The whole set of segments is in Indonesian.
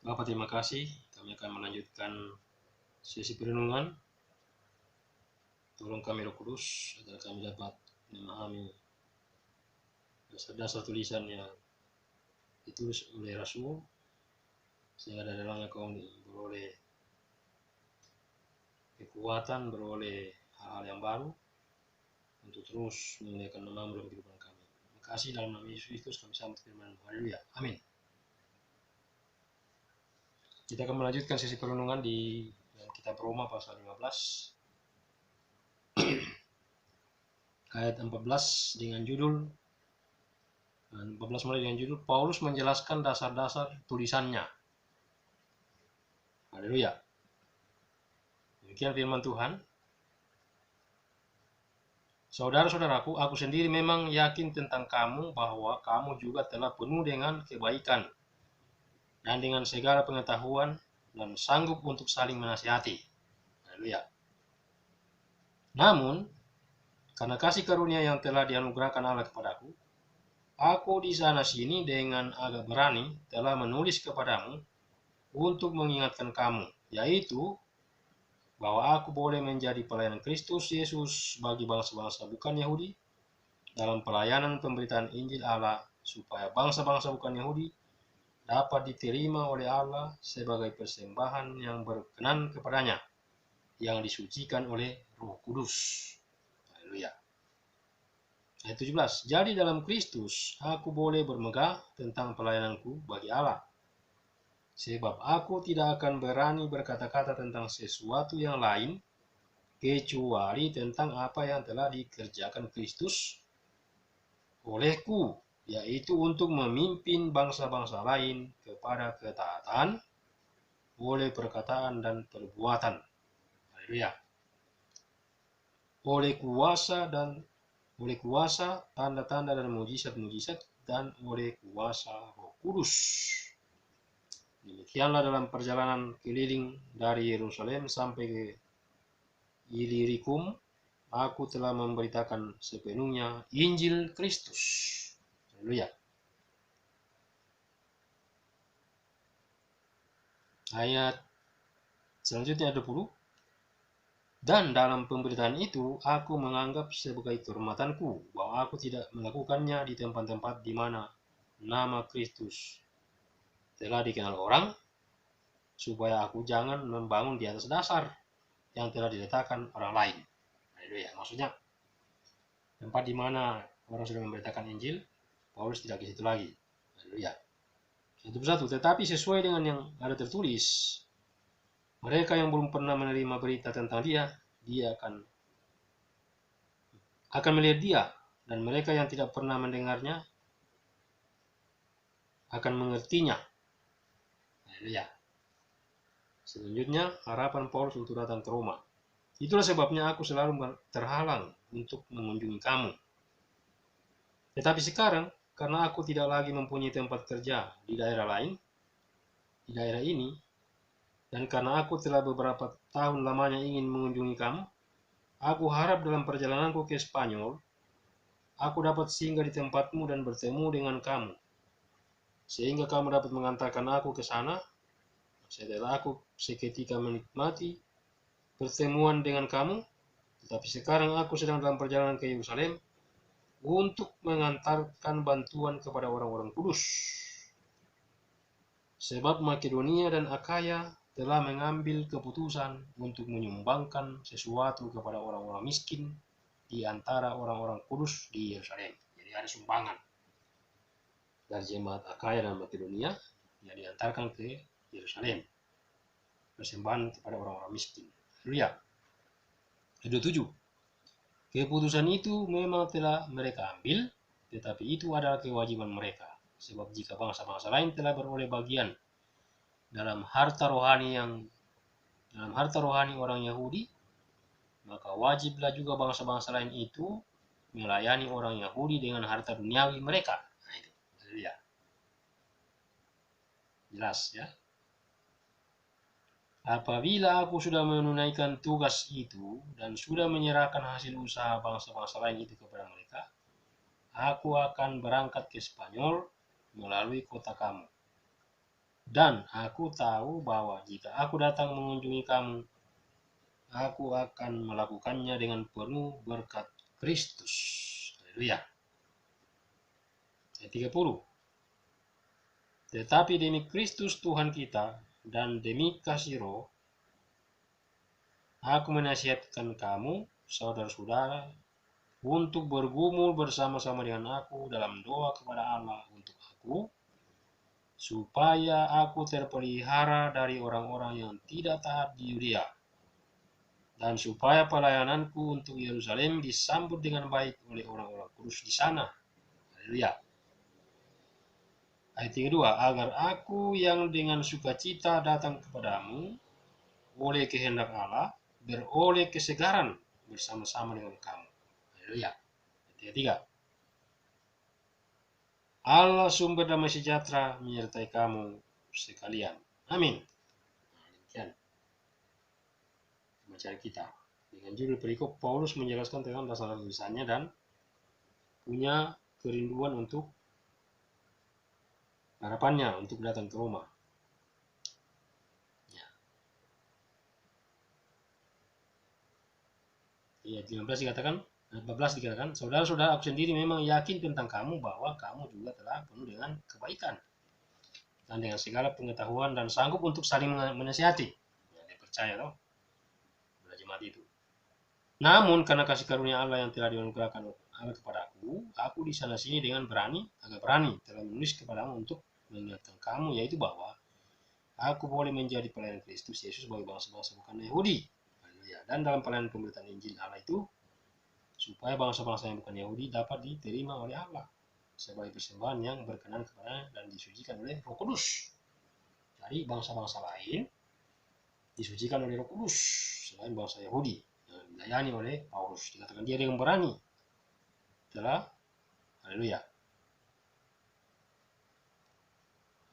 Bapak, terima kasih. Kami akan melanjutkan sesi perenungan. Tolong kami Roh Kudus agar kami dapat memahami dasar-dasar tulisan yang ditulis oleh Rasul, sehingga dari dalamnya kami beroleh kekuatan, beroleh hal-hal yang baru untuk terus memuliakan nama-Mu dalam kehidupan kami. Terima kasih, dalam nama Yesus Kristus kami sambut firman. Haleluya. Amin. Kita akan melanjutkan sesi perenungan di kitab Roma pasal 15 ayat 14 dengan judul 14 mulai dengan judul Paulus menjelaskan dasar-dasar tulisannya. Haleluya. Demikian firman Tuhan. Saudara-saudaraku, aku sendiri memang yakin tentang kamu bahwa kamu juga telah penuh dengan kebaikan dan dengan segala pengetahuan dan sanggup untuk saling menasihati. Haleluya. Namun, karena kasih karunia yang telah dianugerahkan Allah kepadaku, aku di sana sini dengan agak berani telah menulis kepadamu untuk mengingatkan kamu, yaitu bahwa aku boleh menjadi pelayan Kristus Yesus bagi bangsa-bangsa bukan Yahudi dalam pelayanan pemberitaan Injil Allah, supaya bangsa-bangsa bukan Yahudi dapat diterima oleh Allah sebagai persembahan yang berkenan kepadanya, yang disucikan oleh Roh Kudus. Haleluya. Ayat 17. Jadi dalam Kristus aku boleh bermegah tentang pelayananku bagi Allah, sebab aku tidak akan berani berkata-kata tentang sesuatu yang lain kecuali tentang apa yang telah dikerjakan Kristus olehku, yaitu untuk memimpin bangsa-bangsa lain kepada ketaatan oleh perkataan dan perbuatan. Haleluya. Oleh kuasa, tanda-tanda dan mujizat-mujizat, dan oleh kuasa Roh Kudus. Demikianlah dalam perjalanan keliling dari Yerusalem sampai ke Ilirikum, aku telah memberitakan sepenuhnya Injil Kristus. Haleluya. Ayat selanjutnya 20. Dan dalam pemberitaan itu, aku menganggap sebagai kehormatanku bahwa aku tidak melakukannya di tempat-tempat di mana nama Kristus telah dikenal orang, supaya aku jangan membangun di atas dasar yang telah diletakkan orang lain. Haleluya. Maksudnya, tempat di mana orang sudah memberitakan Injil, Paulus tidak ke situ lagi. Haleluya. 1 Tetapi sesuai dengan yang ada tertulis, mereka yang belum pernah menerima berita tentang dia akan melihat dia, dan mereka yang tidak pernah mendengarnya akan mengertinya. Haleluya. Selanjutnya, harapan Paulus untuk datang ke Roma. Itulah sebabnya aku selalu terhalang untuk mengunjungi kamu. Tetapi sekarang, karena aku tidak lagi mempunyai tempat kerja di daerah ini, dan karena aku telah beberapa tahun lamanya ingin mengunjungi kamu, aku harap dalam perjalananku ke Spanyol, aku dapat singgah di tempatmu dan bertemu dengan kamu, sehingga kamu dapat mengantarkan aku ke sana, setelah aku seketika menikmati pertemuan dengan kamu. Tetapi sekarang aku sedang dalam perjalanan ke Yerusalem untuk mengantarkan bantuan kepada orang-orang kudus. Sebab Makedonia dan Akaya telah mengambil keputusan untuk menyumbangkan sesuatu kepada orang-orang miskin di antara orang-orang kudus di Yerusalem. Jadi ada sumbangan dari jemaat Akaya dan Makedonia yang diantarkan ke Yerusalem, persembahan kepada orang-orang miskin. Haleluya. 27. Keputusan itu memang telah mereka ambil, tetapi itu adalah kewajiban mereka. Sebab jika bangsa-bangsa lain telah beroleh bagian dalam harta rohani orang Yahudi, maka wajiblah juga bangsa-bangsa lain itu melayani orang Yahudi dengan harta duniawi mereka. Nah, itu. Haleluya. Jelas ya. Apabila aku sudah menunaikan tugas itu dan sudah menyerahkan hasil usaha bangsa-bangsa lain itu kepada mereka, aku akan berangkat ke Spanyol melalui kota kamu. Dan aku tahu bahwa jika aku datang mengunjungi kamu, aku akan melakukannya dengan penuh berkat Kristus. Haleluya. Ayat 30. Tetapi demi Kristus Tuhan kita dan demi kasih Roh, aku menasihatkan kamu, saudara-saudara, untuk bergumul bersama-sama dengan aku dalam doa kepada Allah untuk aku, supaya aku terpelihara dari orang-orang yang tidak taat di Yudea, dan supaya pelayananku untuk Yerusalem disambut dengan baik oleh orang-orang kudus di sana. Haleluya. Ayat 32, agar aku yang dengan sukacita datang kepadamu oleh kehendak Allah, beroleh kesegaran bersama-sama dengan kamu. Haleluya. Ayat 33, Allah sumber damai sejahtera menyertai kamu sekalian. Amin. Demikian bacaan kita. Dengan judul perikop, Paulus menjelaskan tentang dasar tulisannya dan punya kerinduan untuk harapannya untuk datang ke Roma. Ya. Ayat 15 dikatakan, 14 dikatakan, saudara-saudara, aku sendiri memang yakin tentang kamu bahwa kamu juga telah penuh dengan kebaikan dan dengan segala pengetahuan dan sanggup untuk saling menasihati. Ya, dia percaya loh, jemaat itu. Namun karena kasih karunia Allah yang telah dianugerahkan Allah kepadaku, aku di sana sini dengan agak berani telah menulis kepadamu untuk mengingatkan kamu, yaitu bahwa aku boleh menjadi pelayan Kristus Yesus bagi bangsa-bangsa bukan Yahudi. Dan dalam pelayanan pemberitaan Injil Allah itu, supaya bangsa-bangsa yang bukan Yahudi dapat diterima oleh Allah sebagai persembahan yang berkenan kepada dan disucikan oleh Roh Kudus. Jadi bangsa-bangsa lain disucikan oleh Roh Kudus selain bangsa Yahudi yang dilayani oleh Paulus. Dikatakan dia dengan berani telah, haleluya,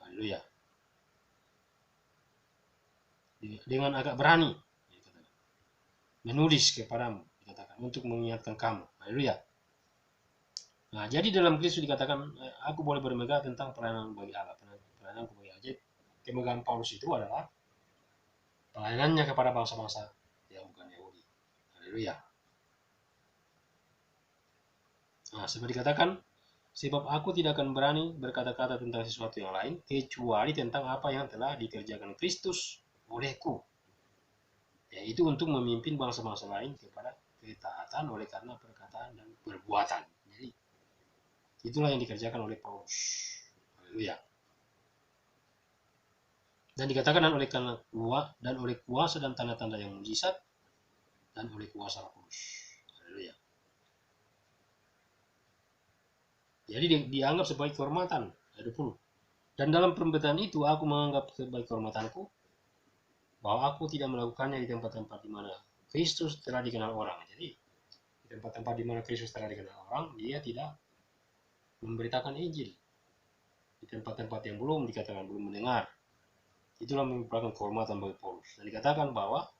haleluya, dengan agak berani menulis kepadamu, dikatakan untuk mengingatkan kamu, haleluya. Nah, jadi dalam Kristus dikatakan aku boleh bermegah tentang pelayanan bagi Allah, pelayanan bagi Allah. Jadi kemegahan Paulus itu adalah pelayanannya kepada bangsa-bangsa yang bukan Yahudi, haleluya. Nah, seperti dikatakan, sebab aku tidak akan berani berkata-kata tentang sesuatu yang lain, kecuali tentang apa yang telah dikerjakan Kristus olehku, yaitu untuk memimpin bangsa-bangsa lain kepada ketaatan oleh karena perkataan dan perbuatan. Jadi, itulah yang dikerjakan oleh Paulus. Haleluya. Dan dikatakan dan oleh kuasa dan tanda-tanda yang mujizat, dan oleh kuasa Roh Kudus. Haleluya. Jadi dianggap sebagai kehormatan. Ayat 20. Dan dalam pemberitaan itu aku menganggap sebagai kehormatanku bahwa aku tidak melakukannya di tempat-tempat di mana Kristus telah dikenal orang. Jadi di tempat-tempat di mana Kristus telah dikenal orang, dia tidak memberitakan Injil. Di tempat-tempat yang belum dikatakan belum mendengar, itulah merupakan kehormatan bagi Paulus. Dan dikatakan bahwa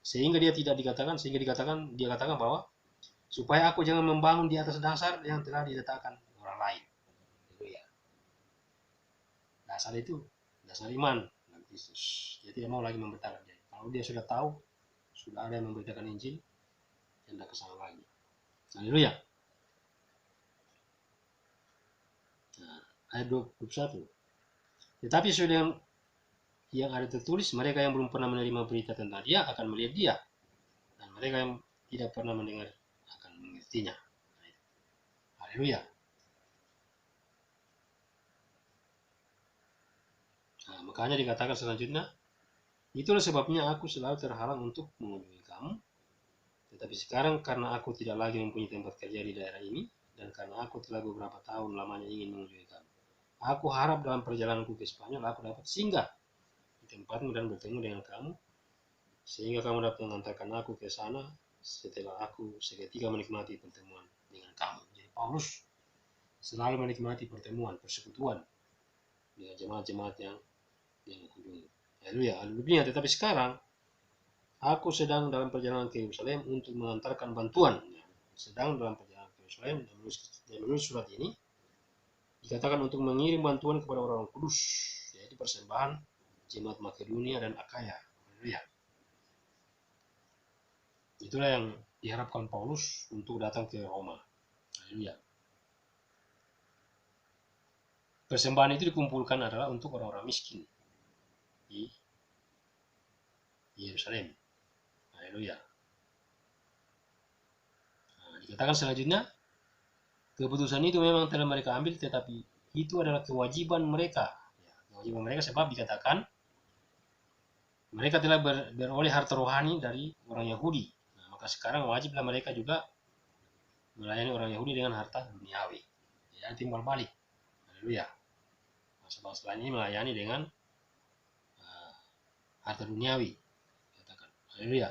sehingga dia katakan bahwa supaya aku jangan membangun di atas dasar yang telah diletakkan orang lain. Itu ya. Dasar itu dasar iman dalam Kristus. Dia tidak mau lagi memberitakan. Kalau dia sudah tahu, sudah ada yang memberitakan Injil, dia tidak kesana lagi. Haleluya. Nah, ayat 21. Tetapi sudah yang ada tertulis, mereka yang belum pernah menerima berita tentang dia akan melihat dia, dan mereka yang tidak pernah mendengar akan mengertinya. Haleluya. Nah, makanya dikatakan selanjutnya, itulah sebabnya aku selalu terhalang untuk mengunjungi kamu, tetapi sekarang karena aku tidak lagi mempunyai tempat kerja di daerah ini, dan karena aku telah beberapa tahun lamanya ingin mengunjungi kamu, aku harap dalam perjalananku ke Spanyol aku dapat singgah di tempatmu dan bertemu dengan kamu, sehingga kamu dapat mengantarkan aku ke sana setelah aku seketika menikmati pertemuan dengan kamu. Jadi Paulus selalu menikmati pertemuan, persekutuan dengan jemaat-jemaat yang dia kunjungi. Haleluya. Tetapi sekarang aku sedang dalam perjalanan ke Yerusalem untuk mengantarkan bantuan. Sedang dalam perjalanan ke Yerusalem dan menulis surat ini dikatakan untuk mengirim bantuan kepada orang-orang kudus, yaitu persembahan jemaat Makedonia dan Akaya. Haleluya. Itulah yang diharapkan Paulus untuk datang ke Roma. Haleluya. Persembahan itu dikumpulkan adalah untuk orang-orang miskin di Yerusalem. Haleluya. Nah, dikatakan selanjutnya, keputusan itu memang telah mereka ambil, tetapi itu adalah kewajiban mereka. Ya, kewajiban mereka sebab dikatakan mereka telah beroleh harta rohani dari orang Yahudi. Nah, maka sekarang wajiblah mereka juga melayani orang Yahudi dengan harta duniawi. Ya, timbal balik. Haleluya. Bangsa-bangsa lain ini melayani dengan harta duniawi. Katakan. Haleluya.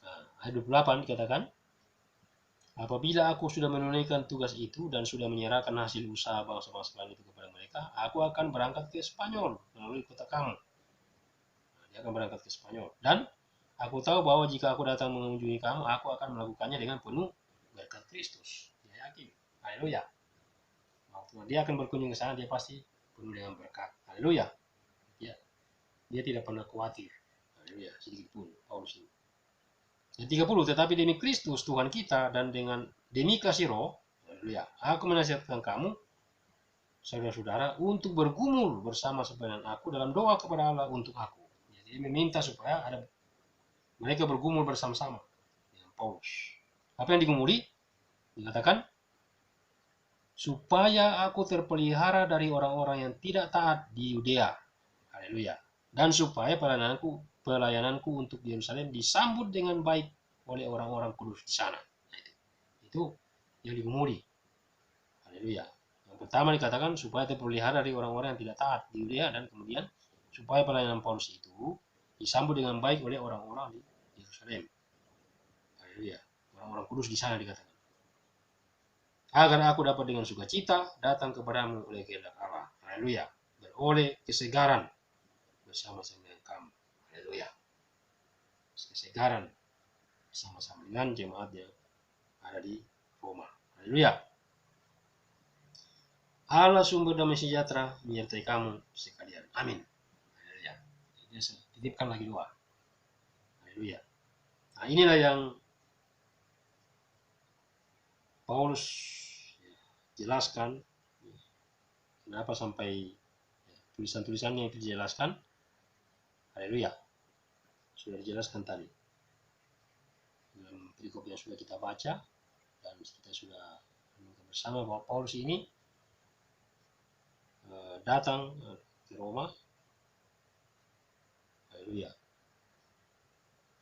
Nah, ayat 28 dikatakan, apabila aku sudah menunaikan tugas itu dan sudah menyerahkan hasil usaha bangsa-bangsa lain itu kepada mereka, aku akan berangkat ke Spanyol melalui kota kamu. Nah, dia akan berangkat ke Spanyol. Dan aku tahu bahwa jika aku datang mengunjungi kamu, aku akan melakukannya dengan penuh berkat Kristus. Dia yakin. Haleluya. Waktu dia akan berkunjung ke sana, dia pasti penuh dengan berkat. Haleluya. Dia tidak pernah khawatir. Haleluya. Sedikit pun. Paulus ini. Yang 30, tetapi demi Kristus Tuhan kita dan demi kasih roh, haleluya, aku menasihatkan kamu, saudara-saudara, untuk bergumul bersama-sama dengan aku dalam doa kepada Allah untuk aku. Jadi meminta supaya mereka bergumul bersama-sama dengan Paulus. Apa yang digumuli? Dikatakan, supaya aku terpelihara dari orang-orang yang tidak taat di Yudea. Haleluya. Dan supaya pelayananku untuk Yerusalem disambut dengan baik oleh orang-orang kudus di sana. Nah, itu yang digumuli. Haleluya. Yang pertama dikatakan supaya terpelihara dari orang-orang yang tidak taat di Yudea, dan kemudian supaya pelayanan Paulus itu disambut dengan baik oleh orang-orang di Yerusalem. Haleluya. Orang-orang kudus di sana dikatakan. Agar aku dapat dengan sukacita datang kepadamu oleh kehendak Allah. Haleluya. Beroleh kesegaran bersama-sama dengan kamu. Haleluya. Kesegaran bersama-sama dengan jemaat yang ada di Roma. Haleluya. Allah sumber damai sejahtera menyertai kamu sekalian. Amin. Haleluya. Jadi saya titipkan lagi doa. Haleluya. Nah, inilah yang Paulus jelaskan kenapa sampai tulisan-tulisannya itu dijelaskan. Haleluya. Sudah dijelaskan tadi dalam perikop yang sudah kita baca, dan kita sudah bersama bahwa Paulus ini datang ke Roma. Haleluya.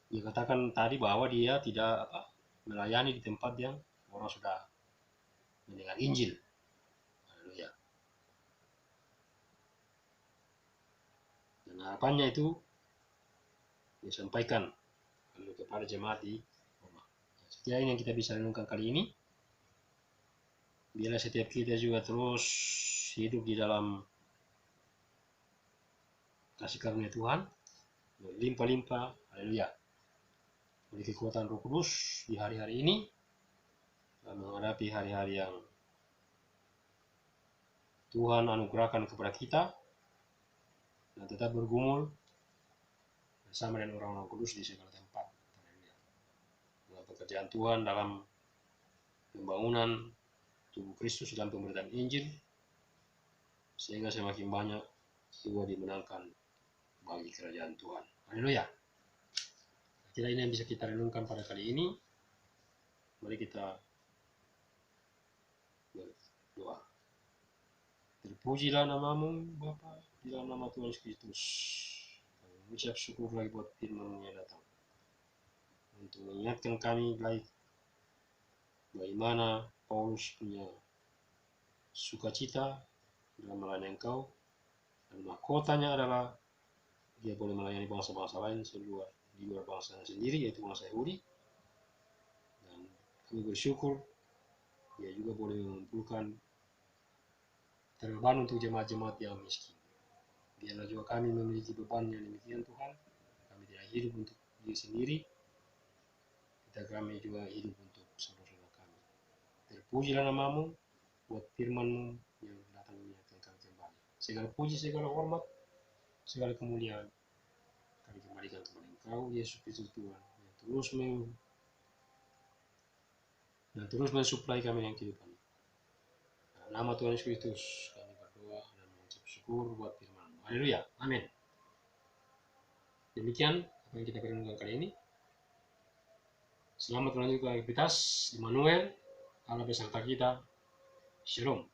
Dia katakan tadi bahwa dia tidak melayani di tempat yang orang sudah mendengar Injil. Haleluya. Dan harapannya itu disampaikan kepada jemaat di Roma. Sekian yang kita bisa renungkan kali ini. Biarlah setiap kita juga terus hidup di dalam kasih karunia Tuhan, berlimpah-limpah. Haleluya. Beri kekuatan Roh Kudus di hari-hari ini dalam menghadapi hari-hari yang Tuhan anugerahkan kepada kita, dan tetap bergumul bersama dengan orang-orang kudus di segala tempat. Haleluya. Dalam pekerjaan Tuhan, dalam pembangunan tubuh Kristus dalam pemberitaan Injil, sehingga semakin banyak jiwa dimenangkan bagi kerajaan Tuhan. Haleluya. Kira ini yang bisa kita renungkan pada kali ini. Mari kita berdoa. Terpujilah namamu Bapa, di dalam nama Tuhan Yesus Kristus. Kami mengucap syukur lagi buat firman yang datang untuk mengingatkan kami baik bagaimana Paulus punya sukacita dalam melayani Engkau, dan mahkotanya adalah dia boleh melayani bangsa-bangsa lain di luar bangsanya sendiri, yaitu bangsa Yahudi. Dan kami bersyukur dia juga boleh mengumpulkan beban untuk jemaat-jemaat yang miskin. Biarlah juga kami memiliki beban yang demikian Tuhan. Kami tidak hidup untuk diri sendiri, kita kami juga hidup untuk saudara-saudara kami. Terpujilah namamu, buat firman-Mu yang datang mengingatkan kami kembali. Segala puji, segala hormat, segala kemuliaan kami kembalikan kepada Engkau, Yesus Kristus Tuhan, yang terus mensuplai kami dengan kehidupan. Dalam nama Tuhan Yesus Kristus kami berdoa dan mengucap syukur buat firman-Mu. Haleluya, amin. Demikian apa yang kita renungkan kali ini. Selamat melanjutkan aktivitas. Immanuel, Allah beserta kita. Shalom.